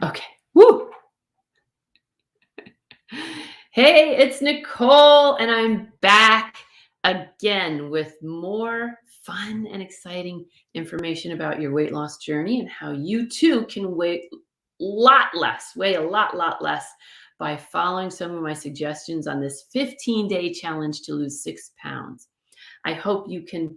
Okay. Woo! Hey, it's Nicole, and I'm back again with more fun and exciting information about your weight loss journey and how you too can weigh a lot less by following some of my suggestions on this 15-day challenge to lose 6 pounds. I hope you can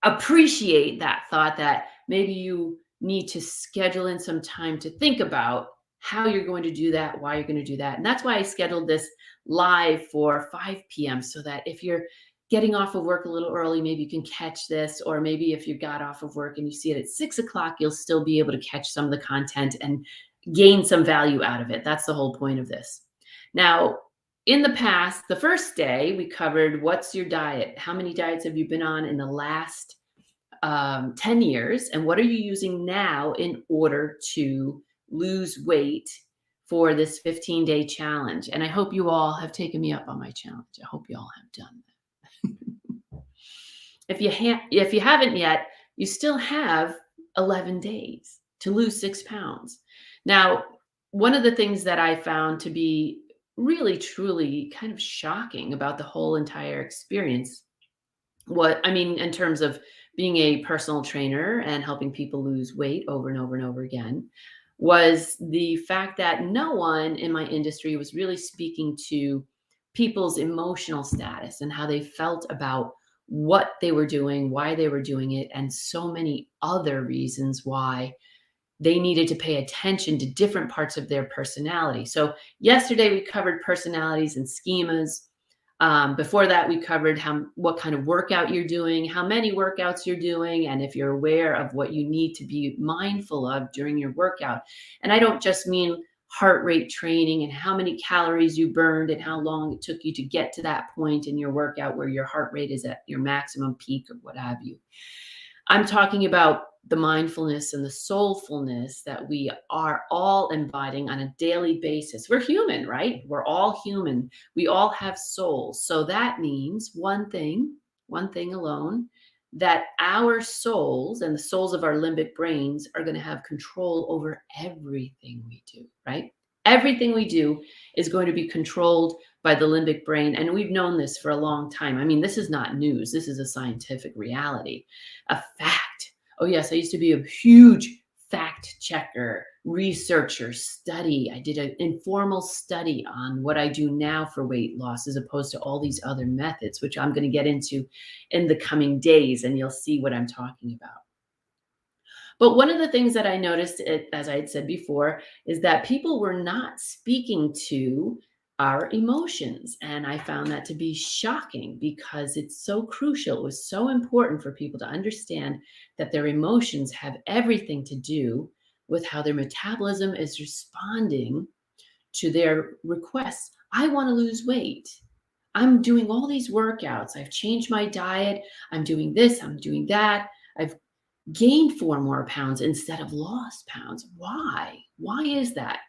appreciate that thought that maybe you need to schedule in some time to think about how you're going to do that, why you're going to do that. And that's why I scheduled this live for 5 p.m. so that if you're getting off of work a little early, maybe you can catch this. Or maybe if you got off of work and you see it at 6 o'clock, you'll still be able to catch some of the content and gain some value out of it. That's the whole point of this. Now, in the past, the first day, we covered what's your diet? How many diets have you been on in the last 10 years? And what are you using now in order to lose weight for this 15-day challenge? And I hope you all have taken me up on my challenge. I hope you all have done that. If you haven't yet, you still have 11 days to lose 6 pounds. Now, one of the things that I found to be really, truly kind of shocking about the whole entire experience, in terms of being a personal trainer and helping people lose weight over and over and over again, was the fact that no one in my industry was really speaking to people's emotional status and how they felt about what they were doing, why they were doing it, and so many other reasons why they needed to pay attention to different parts of their personality. So yesterday we covered personalities and schemas. Before that, we covered what kind of workout you're doing, how many workouts you're doing, and if you're aware of what you need to be mindful of during your workout. And I don't just mean heart rate training and how many calories you burned and how long it took you to get to that point in your workout where your heart rate is at your maximum peak or what have you. I'm talking about the mindfulness and the soulfulness that we are all embodying on a daily basis. We're human, right? We're all human. We all have souls. So that means one thing alone, that our souls and the souls of our limbic brains are going to have control over everything we do, right? Everything we do is going to be controlled by the limbic brain. And we've known this for a long time. I mean, this is not news. This is a scientific reality, a fact. Oh, yes, I used to be a huge fact checker, researcher, study. I did an informal study on what I do now for weight loss as opposed to all these other methods, which I'm going to get into in the coming days, and you'll see what I'm talking about. But one of the things that I noticed, as I had said before, is that people were not speaking to our emotions. And I found that to be shocking because it's so crucial. It was so important for people to understand that their emotions have everything to do with how their metabolism is responding to their requests. I want to lose weight. I'm doing all these workouts. I've changed my diet. I'm doing this. I'm doing that. I've gained 4 more pounds instead of lost pounds. Why? Why is that?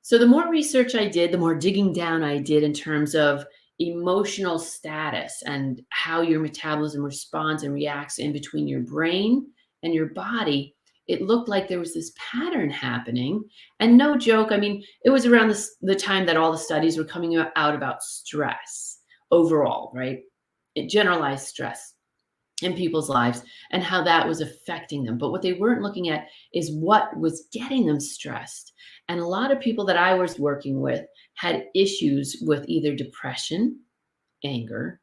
So the more research I did, the more digging down I did in terms of emotional status and how your metabolism responds and reacts in between your brain and your body. It looked like there was this pattern happening. And no joke, it was around the time that all the studies were coming out about stress overall, right? Generalized stress in people's lives and how that was affecting them. But what they weren't looking at is what was getting them stressed. And a lot of people that I was working with had issues with either depression, anger,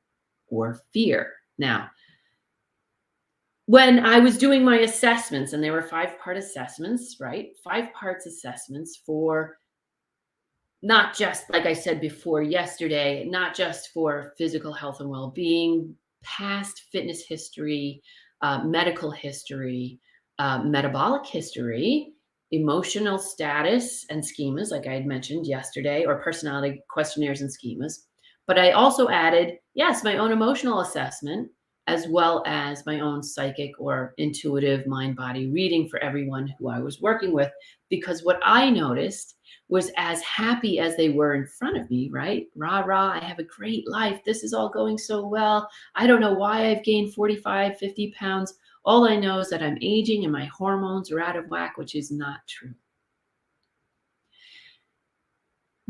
or fear. Now, when I was doing my assessments, and they were 5-part assessments, right? 5 parts assessments for not just, like I said before yesterday, not just for physical health and well-being, past fitness history, medical history, metabolic history, emotional status and schemas, like I had mentioned yesterday, or personality questionnaires and schemas. But I also added, yes, my own emotional assessment, as well as my own psychic or intuitive mind body reading for everyone who I was working with. Because what I noticed was, as happy as they were in front of me, right? Rah, rah, I have a great life. This is all going so well. I don't know why I've gained 45, 50 pounds. All I know is that I'm aging and my hormones are out of whack, which is not true.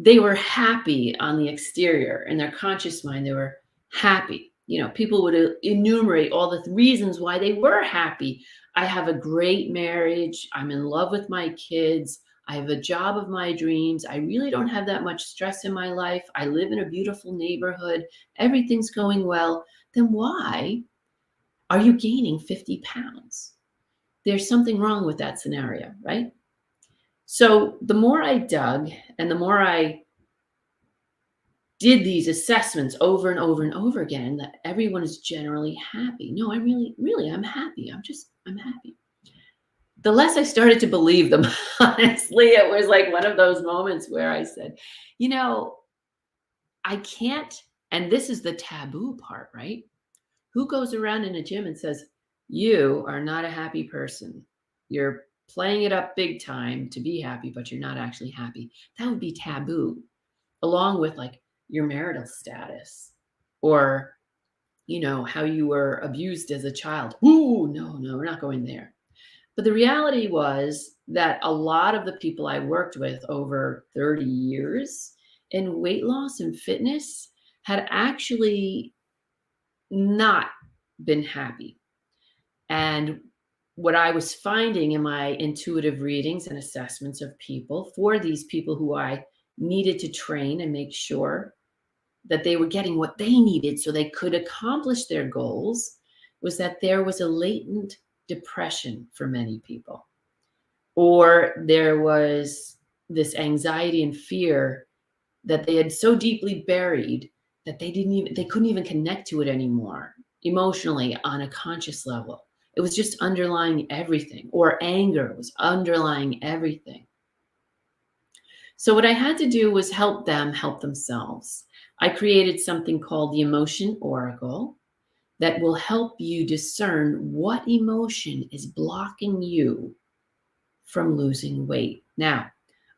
they were happy on the exterior. In their conscious mind, they were happy. You know, people would enumerate all the reasons why they were happy. I have a great marriage. I'm in love with my kids. I have a job of my dreams. I really don't have that much stress in my life. I live in a beautiful neighborhood. Everything's going well. Then why are you gaining 50 pounds? There's something wrong with that scenario, right? So the more I dug and the more I did these assessments over and over and over again, that everyone is generally happy. No, I'm really, I'm happy. I'm happy. The less I started to believe them, honestly, it was like one of those moments where I said, you know, I can't, and this is the taboo part, right? Who goes around in a gym and says, you are not a happy person? You're playing it up big time to be happy, but you're not actually happy. That would be taboo, along with like your marital status or, you know, how you were abused as a child. Ooh, no, we're not going there. But the reality was that a lot of the people I worked with over 30 years in weight loss and fitness had actually not been happy. And what I was finding in my intuitive readings and assessments of people, for these people who I needed to train and make sure that they were getting what they needed so they could accomplish their goals, was that there was a latent depression for many people, or there was this anxiety and fear that they had so deeply buried that they couldn't even connect to it anymore emotionally on a conscious level. It was just underlying everything, or anger was underlying everything. So what I had to do was help them help themselves. I created something called the Emotion Oracle that will help you discern what emotion is blocking you from losing weight. Now,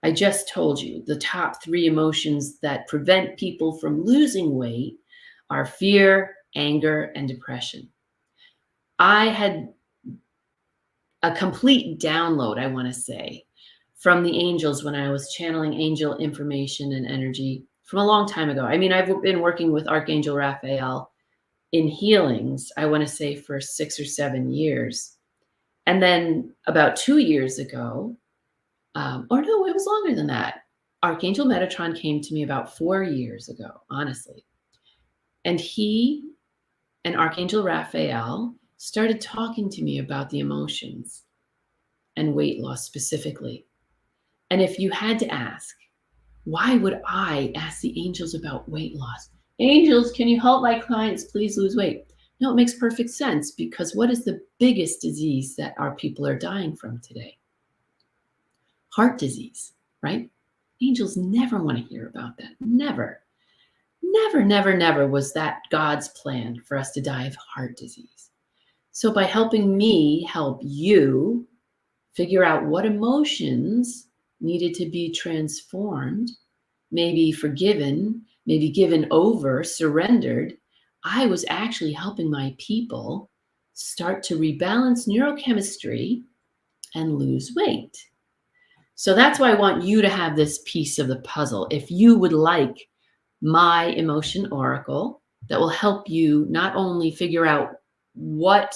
I just told you the top 3 emotions that prevent people from losing weight are fear, anger, and depression. I had a complete download, I want to say, from the angels when I was channeling angel information and energy from a long time ago. I mean, I've been working with Archangel Raphael in healings, I want to say, for 6 or 7 years. And then about 2 years ago, or no, it was longer than that. Archangel Metatron came to me about 4 years ago, honestly. And he and Archangel Raphael started talking to me about the emotions and weight loss specifically. And if you had to ask, why would I ask the angels about weight loss? Angels, can you help my clients please lose weight? No, it makes perfect sense, because what is the biggest disease that our people are dying from today? Heart disease, right? Angels never want to hear about that. Never. Never was that God's plan for us to die of heart disease. So by helping me help you figure out what emotions needed to be transformed, maybe forgiven, maybe given over, surrendered, I was actually helping my people start to rebalance neurochemistry and lose weight. So that's why I want you to have this piece of the puzzle. If you would like my emotion oracle that will help you not only figure out what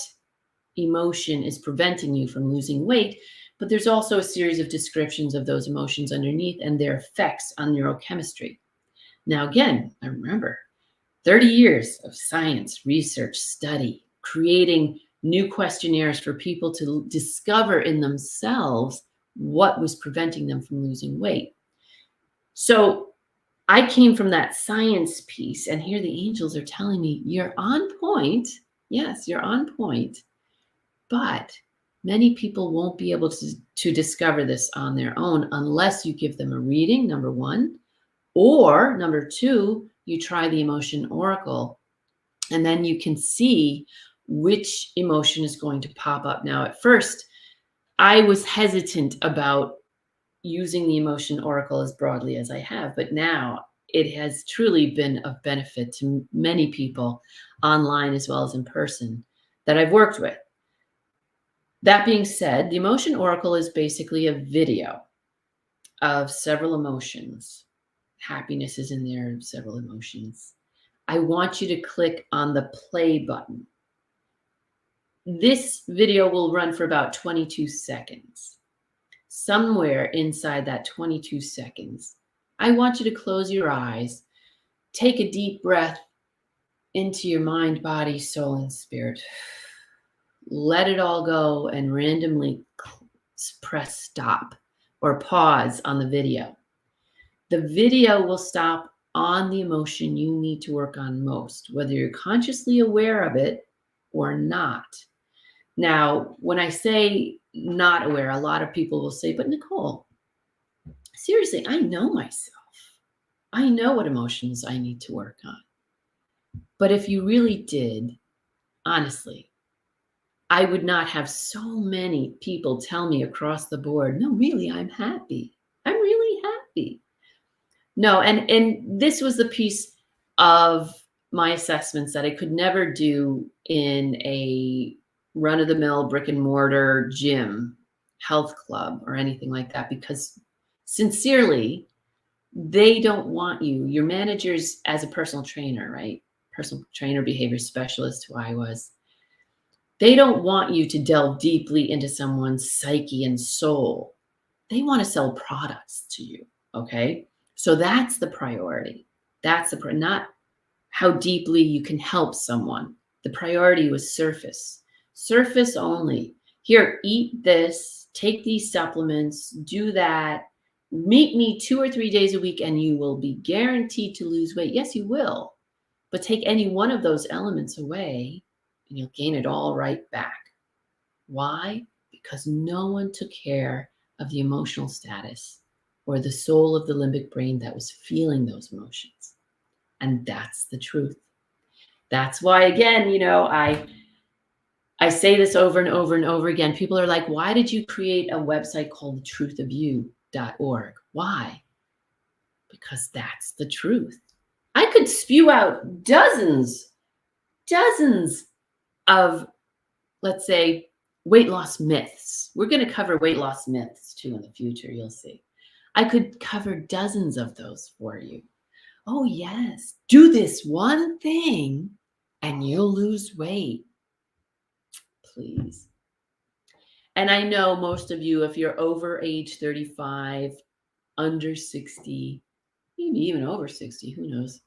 emotion is preventing you from losing weight, but there's also a series of descriptions of those emotions underneath and their effects on neurochemistry. Now, again, I remember 30 years of science, research, study, creating new questionnaires for people to discover in themselves what was preventing them from losing weight. So I came from that science piece, and here the angels are telling me, you're on point. Yes, you're on point. But many people won't be able to discover this on their own unless you give them a reading, number one, or number two, you try the emotion oracle, and then you can see which emotion is going to pop up. Now, at first, I was hesitant about using the emotion oracle as broadly as I have, but now it has truly been of benefit to many people online as well as in person that I've worked with. That being said, the emotion oracle is basically a video of several emotions, Happiness is in there, several emotions. I want you to click on the play button. This video will run for about 22 seconds. Somewhere inside that 22 seconds, I want you to close your eyes, take a deep breath into your mind, body, soul, and spirit. Let it all go and randomly press stop or pause on the video. The video will stop on the emotion you need to work on most, whether you're consciously aware of it or not. Now, when I say not aware, a lot of people will say, but Nicole, seriously, I know myself. I know what emotions I need to work on. But if you really did, honestly, I would not have so many people tell me across the board, no, really, I'm happy. I'm really happy. No, and this was the piece of my assessments that I could never do in a run-of-the-mill brick and mortar gym, health club, or anything like that, because sincerely, they don't want you. Your managers, as a personal trainer, right? Personal trainer, behavior specialist, who I was, they don't want you to delve deeply into someone's psyche and soul. They want to sell products to you, okay? So that's the priority. That's not how deeply you can help someone. The priority was surface. Surface only. Here, eat this, take these supplements, do that. Meet me 2 or 3 days a week and you will be guaranteed to lose weight. Yes, you will. But take any one of those elements away and you'll gain it all right back. Why? Because no one took care of the emotional status or the soul of the limbic brain that was feeling those emotions. And that's the truth. That's why, again, I say this over and over and over again. People are like, why did you create a website called thetruthofyou.org? Why? Because that's the truth. I could spew out dozens of, let's say, weight loss myths. We're going to cover weight loss myths too in the future, you'll see. I could cover dozens of those for you. Oh yes, do this one thing and you'll lose weight. Please. And I know most of you, if you're over age 35, under 60, maybe even over 60, who knows?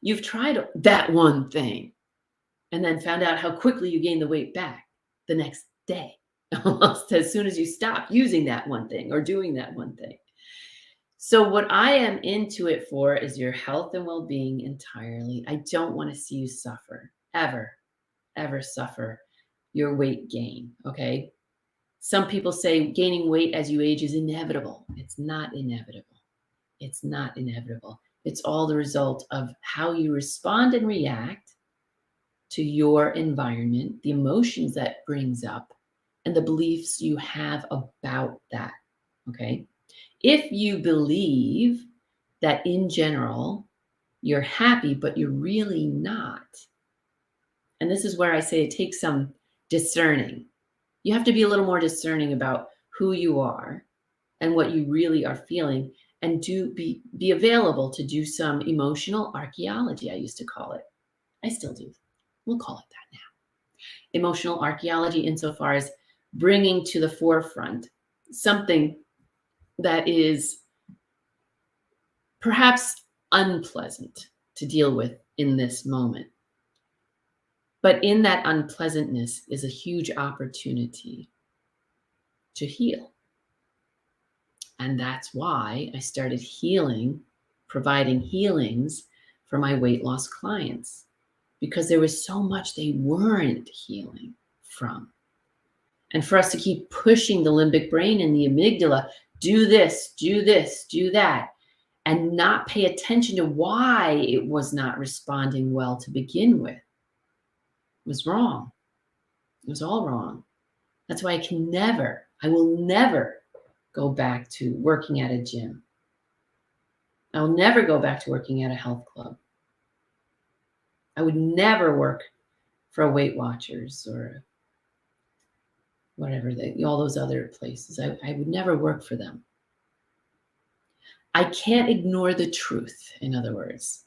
You've tried that one thing and then found out how quickly you gain the weight back the next day, almost as soon as you stop using that one thing or doing that one thing. So what I am into it for is your health and well-being entirely. I don't want to see you suffer, ever suffer your weight gain, okay? Some people say gaining weight as you age is inevitable. It's not inevitable. It's not inevitable. It's all the result of how you respond and react to your environment, the emotions that brings up, and the beliefs you have about that, okay? If you believe that in general, you're happy, but you're really not, and this is where I say it takes some discerning. You have to be a little more discerning about who you are and what you really are feeling, and be available to do some emotional archaeology, I used to call it. I still do. We'll call it that now. Emotional archaeology insofar as bringing to the forefront something that is perhaps unpleasant to deal with in this moment. But in that unpleasantness is a huge opportunity to heal. And that's why I started healing, providing healings for my weight loss clients, because there was so much they weren't healing from. And for us to keep pushing the limbic brain and the amygdala, do this, do that, and not pay attention to why it was not responding well to begin with, was wrong. It was all wrong. That's why I will never go back to working at a gym. I will never go back to working at a health club. I would never work for a Weight Watchers or whatever, all those other places. I would never work for them. I can't ignore the truth, in other words.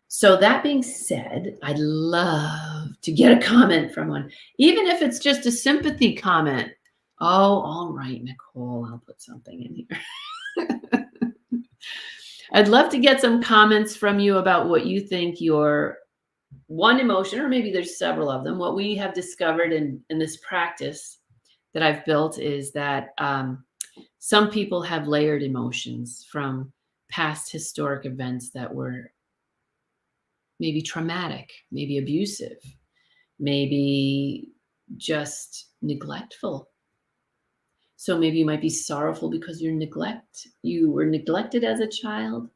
So that being said, I'd love to get a comment from one, even if it's just a sympathy comment. Oh, all right, Nicole, I'll put something in here. I'd love to get some comments from you about what you think your one emotion, or maybe there's several of them. What we have discovered in this practice that I've built is that some people have layered emotions from past historic events that were maybe traumatic, maybe abusive, maybe just neglectful. So maybe you might be sorrowful because you were neglected as a child,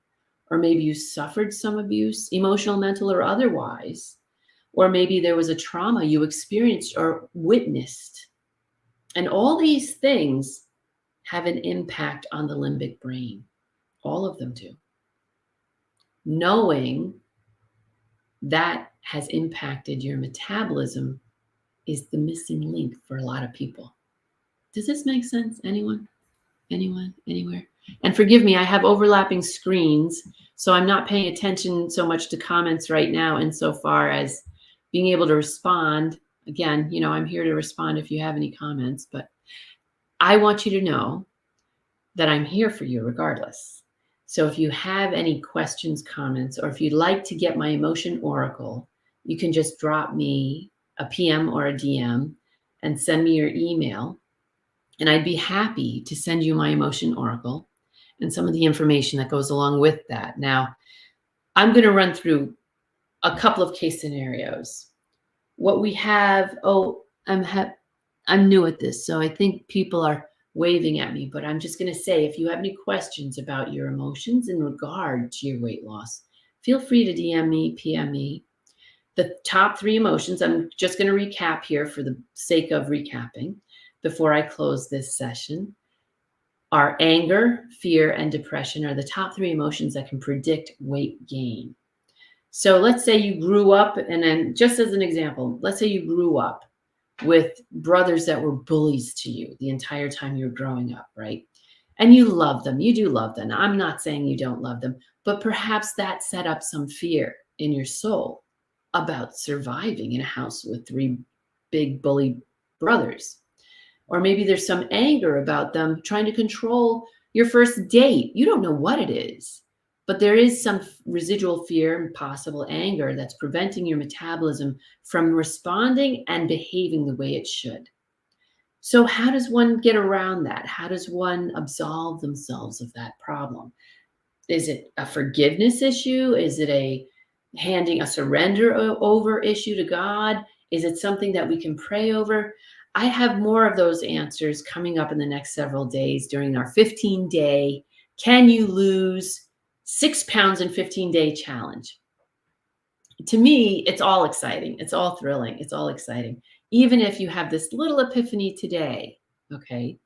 or maybe you suffered some abuse, emotional, mental, or otherwise, or maybe there was a trauma you experienced or witnessed. And all these things have an impact on the limbic brain. All of them do. Knowing that has impacted your metabolism is the missing link for a lot of people. Does this make sense? Anyone? Anyone? Anywhere? And forgive me, I have overlapping screens, so I'm not paying attention so much to comments right now insofar as being able to respond. Again, I'm here to respond if you have any comments, but I want you to know that I'm here for you regardless. So if you have any questions, comments, or if you'd like to get my emotion oracle, you can just drop me a PM or a DM and send me your email. And I'd be happy to send you my emotion oracle and some of the information that goes along with that. Now, I'm going to run through a couple of case scenarios. What we have, I'm new at this, so I think people are waving at me, but I'm just going to say, if you have any questions about your emotions in regard to your weight loss, feel free to DM me, PM me. The top 3 emotions, I'm just going to recap here for the sake of recapping before I close this session, are anger, fear, and depression are the top 3 emotions that can predict weight gain. So let's say you grew up, and then just as an example, let's say you grew up with brothers that were bullies to you the entire time you were growing up, right? And you love them. You do love them. I'm not saying you don't love them, but perhaps that set up some fear in your soul about surviving in a house with 3 big bully brothers. Or maybe there's some anger about them trying to control your first date. You don't know what it is, but there is some residual fear and possible anger that's preventing your metabolism from responding and behaving the way it should. So how does one get around that? How does one absolve themselves of that problem? Is it a forgiveness issue? Is it a handing a surrender over issue to God? Is it something that we can pray over? I have more of those answers coming up in the next several days during our 15-day Can You Lose 6 Pounds in 15-Day Challenge. To me, it's all exciting. It's all thrilling. It's all exciting. Even if you have this little epiphany today, okay,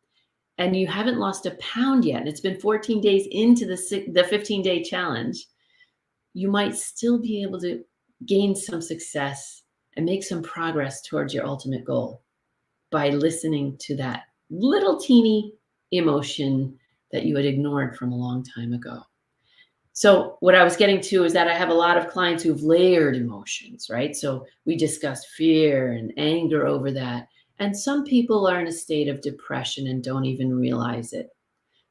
and you haven't lost a pound yet, and it's been 14 days into the 15-day challenge, you might still be able to gain some success and make some progress towards your ultimate goal by listening to that little teeny emotion that you had ignored from a long time ago. So what I was getting to is that I have a lot of clients who've layered emotions, right? So we discussed fear and anger over that. And some people are in a state of depression and don't even realize it.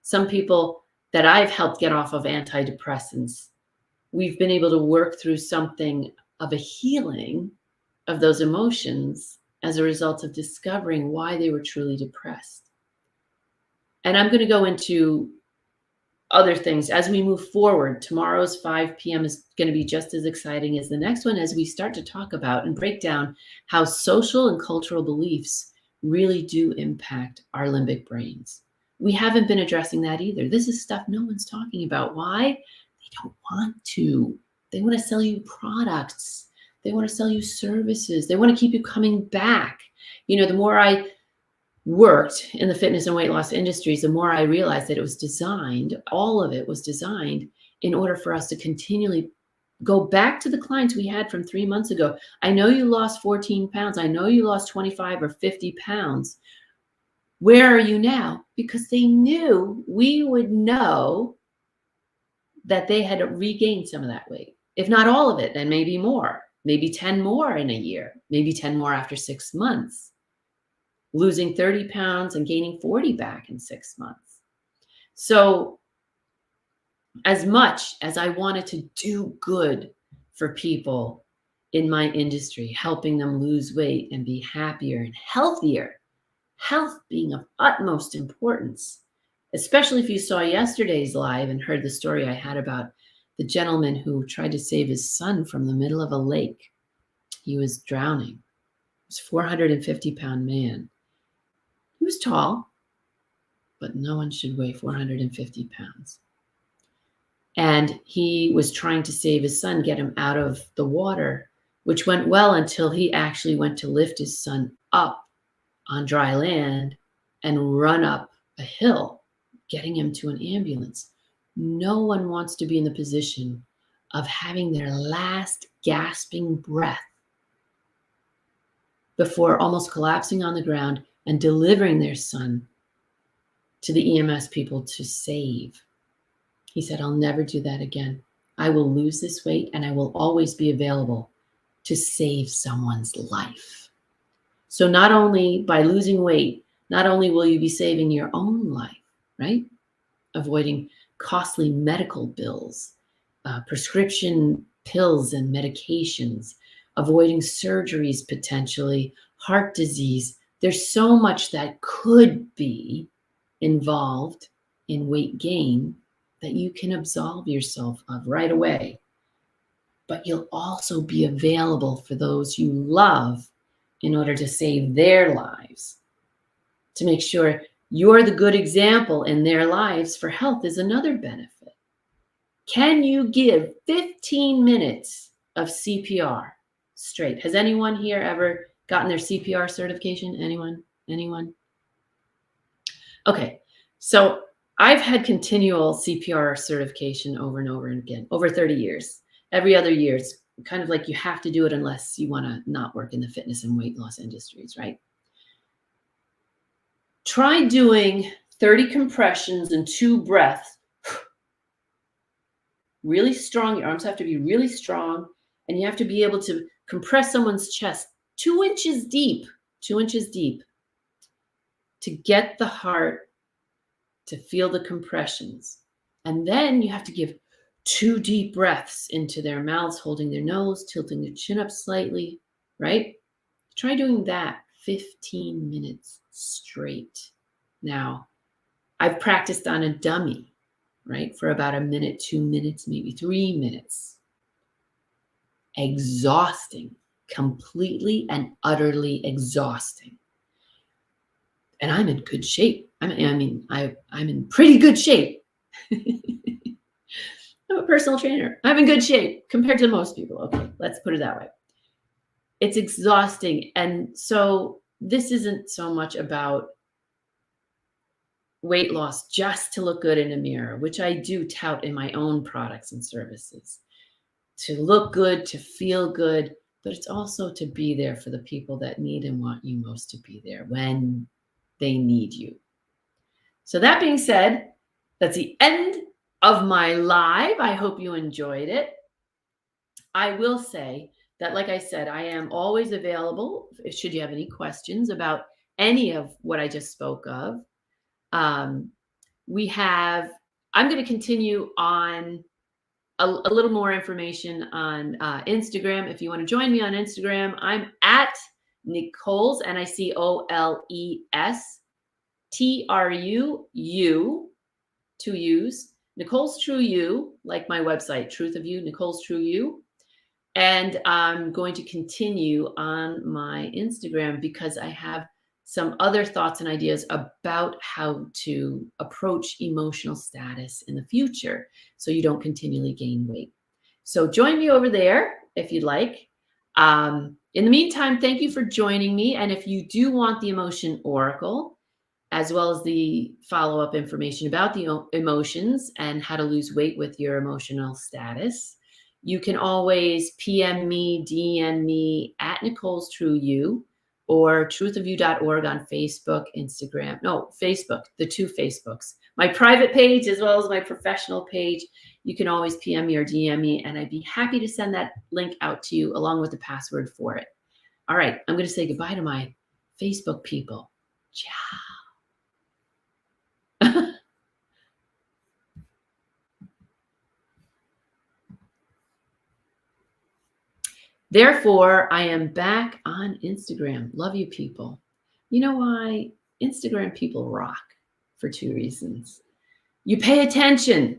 Some people that I've helped get off of antidepressants, we've been able to work through something of a healing of those emotions as a result of discovering why they were truly depressed. And I'm going to go into other things as we move forward. Tomorrow's 5 p.m. is going to be just as exciting as the next one as we start to talk about and break down how social and cultural beliefs really do impact our limbic brains. We haven't been addressing that either. This is stuff no one's talking about. Why? They don't want to. They want to sell you products. They want to sell you services. They want to keep you coming back. The more I worked in the fitness and weight loss industries, the more I realized that it was designed, all of it was designed in order for us to continually go back to the clients we had from 3 months ago. I know you lost 14 pounds. I know you lost 25 or 50 pounds. Where are you now? Because they knew we would know that they had regained some of that weight. If not all of it, then maybe more, maybe 10 more in a year, maybe 10 more after 6 months, losing 30 pounds and gaining 40 back in 6 months. So as much as I wanted to do good for people in my industry, helping them lose weight and be happier and healthier, health being of utmost importance, especially if you saw yesterday's live and heard the story I had about the gentleman who tried to save his son from the middle of a lake. He was drowning. He was a 450-pound man. He was tall, but no one should weigh 450 pounds. And he was trying to save his son, get him out of the water, which went well until he actually went to lift his son up on dry land and run up a hill, getting him to an ambulance. No one wants to be in the position of having their last gasping breath before almost collapsing on the ground and delivering their son to the EMS people to save. He said, I'll never do that again. I will lose this weight and I will always be available to save someone's life. So not only by losing weight, not only will you be saving your own life, right? Avoiding costly medical bills, prescription pills and medications, avoiding surgeries potentially, heart disease. There's so much that could be involved in weight gain that you can absolve yourself of right away. But you'll also be available for those you love in order to save their lives. To make sure you're the good example in their lives for health is another benefit. Can you give 15 minutes of CPR straight? Has anyone here ever gotten their CPR certification? Anyone? Okay, so I've had continual CPR certification over and over and again, over 30 years. Every other year, it's kind of like you have to do it unless you want to not work in the fitness and weight loss industries, right? Try doing 30 compressions and 2 breaths. Really strong. Your arms have to be really strong, and you have to be able to compress someone's chest 2 inches deep, to get the heart to feel the compressions. And then you have to give 2 deep breaths into their mouths, holding their nose, tilting their chin up slightly, right? Try doing that 15 minutes straight. Now, I've practiced on a dummy, right? For about a minute, 2 minutes, maybe 3 minutes. Exhausting, completely and utterly exhausting. And I'm in good shape. I'm in pretty good shape. I'm a personal trainer. I'm in good shape compared to most people. Okay, let's put it that way. It's exhausting. And so this isn't so much about weight loss just to look good in a mirror, which I do tout in my own products and services. To look good, to feel good, but it's also to be there for the people that need and want you most to be there when they need you. So that being said, that's the end of my live. I hope you enjoyed it. I will say that, like I said, I am always available should you have any questions about any of what I just spoke of. I'm going to continue on a little more information on Instagram. If you want to join me on Instagram, I'm at Nicoles, Nicoles, TRUU, 2 U's, Nicoles True You, like my website, Truth of You, Nicoles True You. And I'm going to continue on my Instagram because I have some other thoughts and ideas about how to approach emotional status in the future so you don't continually gain weight. So join me over there if you'd like. In the meantime, thank you for joining me. And if you do want the Emotion Oracle, as well as the follow-up information about the emotions and how to lose weight with your emotional status, you can always PM me, DM me at Nicoles True You or truthofyou.org on Facebook, Instagram. No, Facebook, the 2 Facebooks. my private page as well as my professional page. You can always PM me or DM me, and I'd be happy to send that link out to you along with the password for it. All right, I'm going to say goodbye to my Facebook people. Ciao. Therefore, I am back on Instagram. Love you, people. You know why? Instagram people rock for 2 reasons. You pay attention.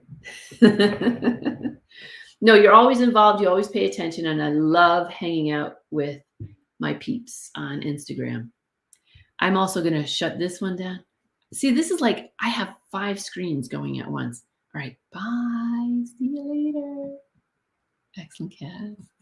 No, you're always involved. You always pay attention. And I love hanging out with my peeps on Instagram. I'm also going to shut this one down. See, this is like I have 5 screens going at once. All right. Bye. See you later. Excellent cast.